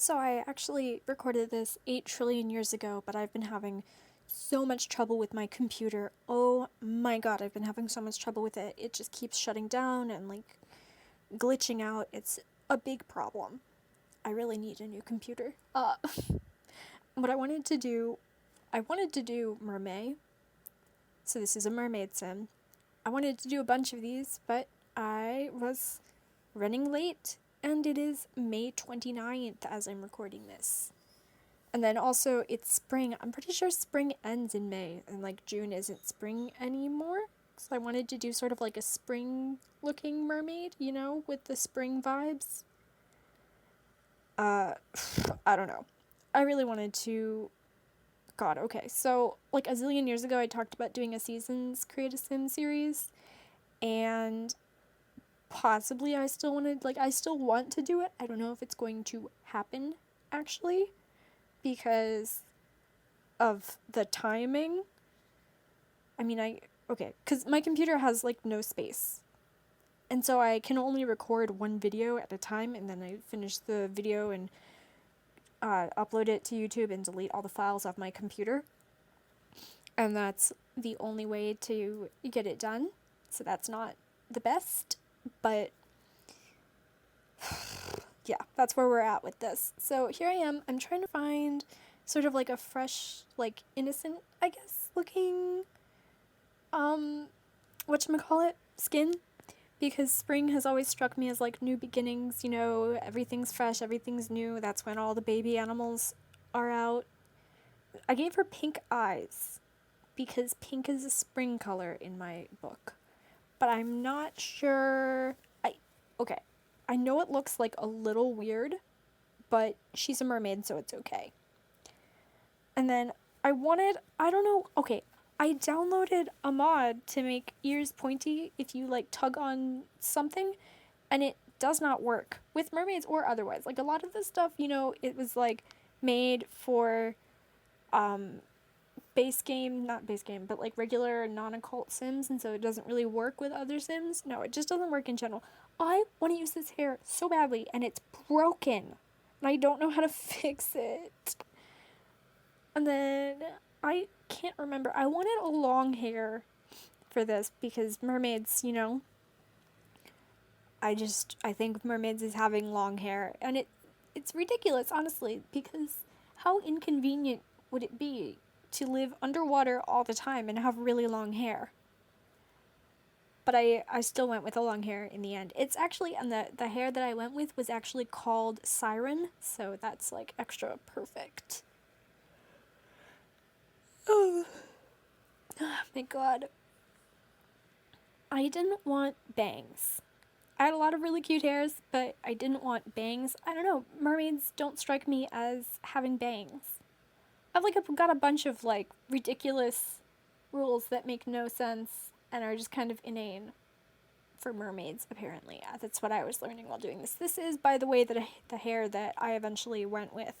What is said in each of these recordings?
So I actually recorded this 8 trillion years ago, but I've been having so much trouble with my computer. Oh my god, I've been having so much trouble with it. It just keeps shutting down and glitching out. It's a big problem. I really need a new computer. What I wanted to do MerMay. So this is a mermaid sim. I wanted to do a bunch of these, but I was running late and it is May 29th as I'm recording this. And then also it's spring. I'm pretty sure spring ends in May and June isn't spring anymore. So I wanted to do sort of like a spring looking mermaid, with the spring vibes. Uh I don't know. I really wanted to God, okay. So like a zillion years ago I talked about doing a seasons create a sim series, and possibly I still want to do it. I don't know if it's going to happen actually because of the timing. I mean, okay, because my computer has no space. And so I can only record one video at a time, and then I finish the video and upload it to YouTube and delete all the files off my computer. And that's the only way to get it done. So that's not the best, but yeah, that's where we're at with this. So here I am. I'm trying to find sort of like a fresh, innocent, I guess, looking whatchamacallit, skin, because spring has always struck me as new beginnings, everything's fresh, everything's new. That's when all the baby animals are out. I gave her pink eyes because pink is a spring color in my book. But I'm not sure. Okay. I know it looks a little weird, but she's a mermaid, so it's okay. And then I don't know, okay, I downloaded a mod to make ears pointy if you tug on something, and it does not work with mermaids or otherwise. A lot of this stuff, it was made for not base game, but regular non-occult sims, and so it doesn't really work with other sims. No, it just doesn't work in general. I want to use this hair so badly, and it's broken, and I don't know how to fix it. And then I can't remember. I wanted a long hair for this because mermaids, I think mermaids is having long hair, and it's ridiculous, honestly, because how inconvenient would it be to live underwater all the time and have really long hair? But I still went with a long hair in the end. It's actually, and the hair that I went with was actually called Siren, so that's extra perfect. Oh my god. I didn't want bangs. I had a lot of really cute hairs, but I didn't want bangs. I don't know, mermaids don't strike me as having bangs. I've got a bunch of ridiculous rules that make no sense and are just kind of inane for mermaids, apparently. That's what I was learning while doing this. This is, by the way, the hair that I eventually went with.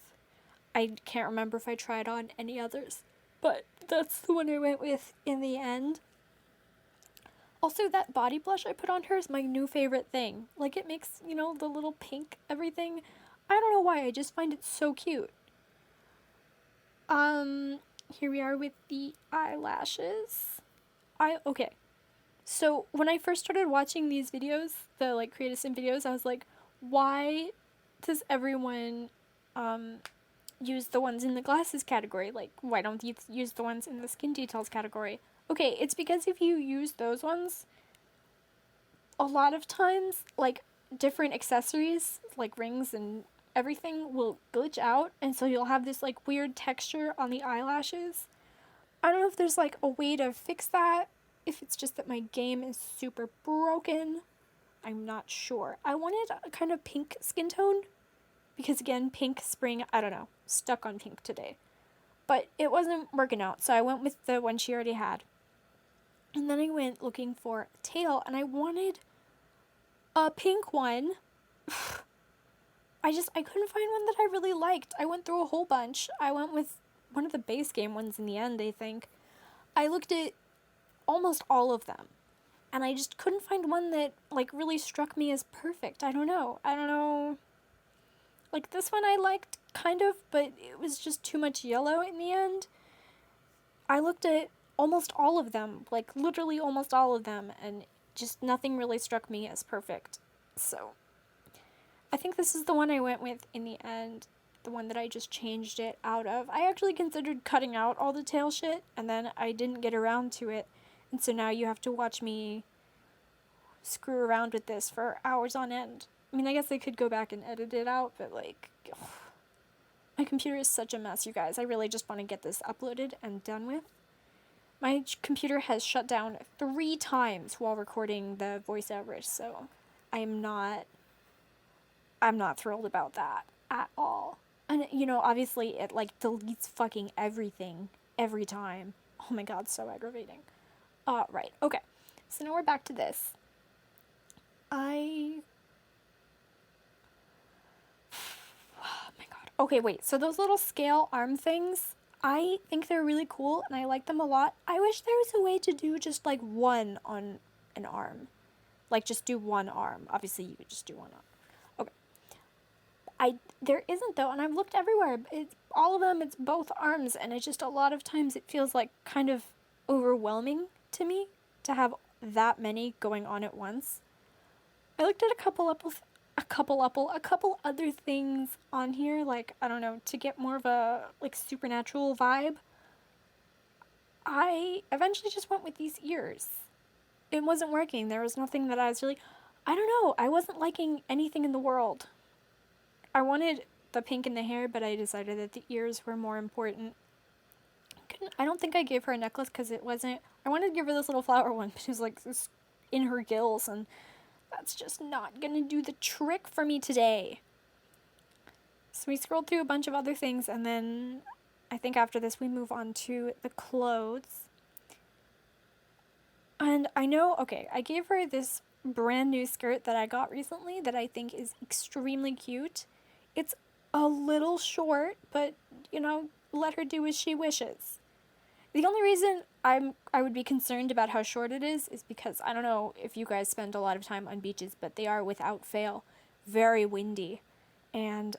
I can't remember if I tried on any others, but that's the one I went with in the end. Also, that body blush I put on her is my new favorite thing. It makes, the little pink everything. I don't know why, I just find it so cute. Here we are with the eyelashes. Okay. So, when I first started watching these videos, the, Create a Sim videos, I was like, why does everyone, use the ones in the glasses category? Why don't you use the ones in the skin details category? Okay, it's because if you use those ones, a lot of times, different accessories, rings and everything, will glitch out, and so you'll have this, weird texture on the eyelashes. I don't know if there's, a way to fix that, if it's just that my game is super broken. I'm not sure. I wanted a kind of pink skin tone, because again, pink, spring, I don't know, stuck on pink today. But it wasn't working out, so I went with the one she already had. And then I went looking for a tail, and I wanted a pink one. I couldn't find one that I really liked. I went through a whole bunch. I went with one of the base game ones in the end, I think. I looked at almost all of them, and I just couldn't find one that, really struck me as perfect. I don't know. Like, this one I liked, kind of, but it was just too much yellow in the end. I looked at almost all of them, like, literally almost all of them, and just nothing really struck me as perfect. So, I think this is the one I went with in the end, the one that I just changed it out of. I actually considered cutting out all the tail shit, and then I didn't get around to it, and so now you have to watch me screw around with this for hours on end. I mean, I guess I could go back and edit it out, but like, ugh. My computer is such a mess, you guys. I really just want to get this uploaded and done with. My computer has shut down 3 times while recording the voiceovers, so I'm not thrilled about that at all. And you know, obviously it like deletes fucking everything every time. Oh my god, so aggravating. Right. Okay. So now we're back to this. Oh my god. Okay, wait. So those little scale arm things, I think they're really cool and I like them a lot. I wish there was a way to do just like one on an arm. Like just do one arm. Obviously you could just do one arm. There isn't though, and I've looked everywhere. It's all of them, it's both arms, and it just a lot of times it feels like kind of overwhelming to me to have that many going on at once. I looked at a couple other things on here, like, I don't know, to get more of a like supernatural vibe. I eventually just went with these ears. It wasn't working. There was nothing that I was really, I don't know, I wasn't liking anything in the world. I wanted the pink in the hair, but I decided that the ears were more important. I don't think I gave her a necklace because it wasn't, I wanted to give her this little flower one, but it was like this in her gills, and that's just not gonna do the trick for me today. So we scrolled through a bunch of other things, and then I think after this we move on to the clothes. And I know, okay, I gave her this brand new skirt that I got recently that I think is extremely cute. It's a little short, but, you know, let her do as she wishes. The only reason I would be concerned about how short it is because I don't know if you guys spend a lot of time on beaches, but they are, without fail, very windy. And,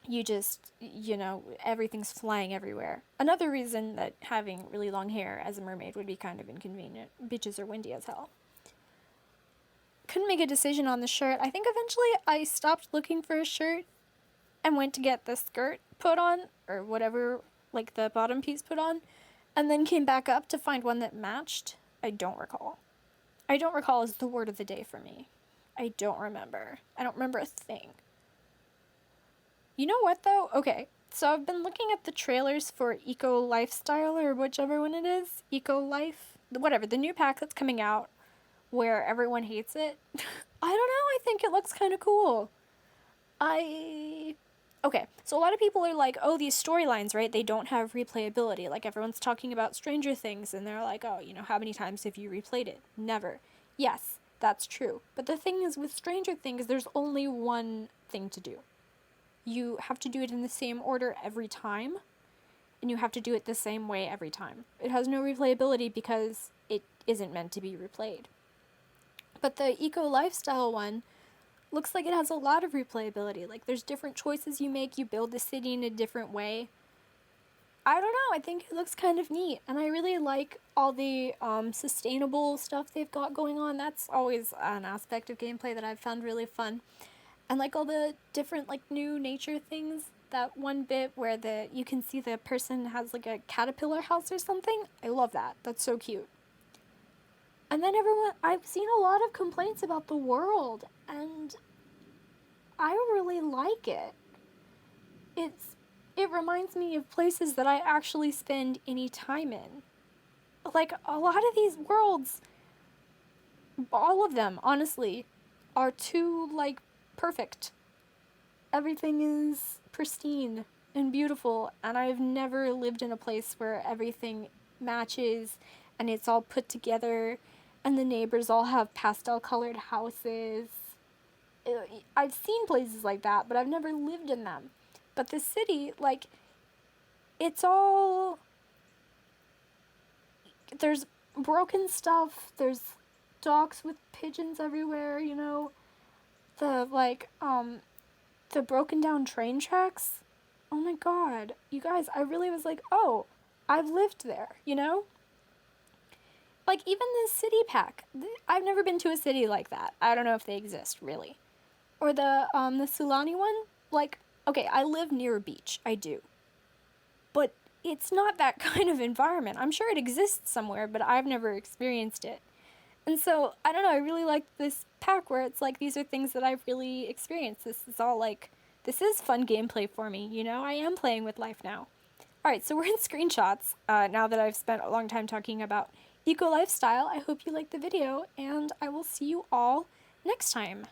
you just, you know, everything's flying everywhere. Another reason that having really long hair as a mermaid would be kind of inconvenient. Beaches are windy as hell. Couldn't make a decision on the shirt. I think eventually I stopped looking for a shirt and went to get the skirt put on, or whatever, like the bottom piece put on, and then came back up to find one that matched. I don't recall. I don't recall is the word of the day for me. I don't remember. I don't remember a thing. You know what, though? Okay, so I've been looking at the trailers for Eco Lifestyle, or whichever one it is. Eco Life? Whatever, the new pack that's coming out where everyone hates it. I don't know, I think it looks kind of cool. Okay, so a lot of people are like, oh, these storylines, right, they don't have replayability. Like, everyone's talking about Stranger Things, and they're like, oh, you know, how many times have you replayed it? Never. Yes, that's true. But the thing is, with Stranger Things, there's only one thing to do. You have to do it in the same order every time, and you have to do it the same way every time. It has no replayability because it isn't meant to be replayed. But the Eco Lifestyle one looks like it has a lot of replayability. Like, there's different choices you make, you build the city in a different way. I don't know, I think it looks kind of neat, and I really like all the sustainable stuff they've got going on. That's always an aspect of gameplay that I've found really fun. And like all the different like new nature things, that one bit where you can see the person has like a caterpillar house or something. I love that. That's so cute. And then I've seen a lot of complaints about the world, and I really like it. It reminds me of places that I actually spend any time in. Like, a lot of these worlds, all of them, honestly, are too, like, perfect. Everything is pristine and beautiful, and I've never lived in a place where everything matches and it's all put together and the neighbors all have pastel colored houses. I've seen places like that, but I've never lived in them. But the city, like, it's all, there's broken stuff, there's docks with pigeons everywhere, you know. the, the broken down train tracks. Oh my god. You guys, I really was like, oh, I've lived there, you know? Like, even the city pack. I've never been to a city like that. I don't know if they exist, really. Or the Sulani one. Like, okay, I live near a beach. I do. But it's not that kind of environment. I'm sure it exists somewhere, but I've never experienced it. And so, I don't know, I really like this pack where it's like, these are things that I've really experienced. This is all like, this is fun gameplay for me, you know? I am playing with life now. Alright, so we're in screenshots, now that I've spent a long time talking about eco lifestyle. I hope you liked the video, and I will see you all next time.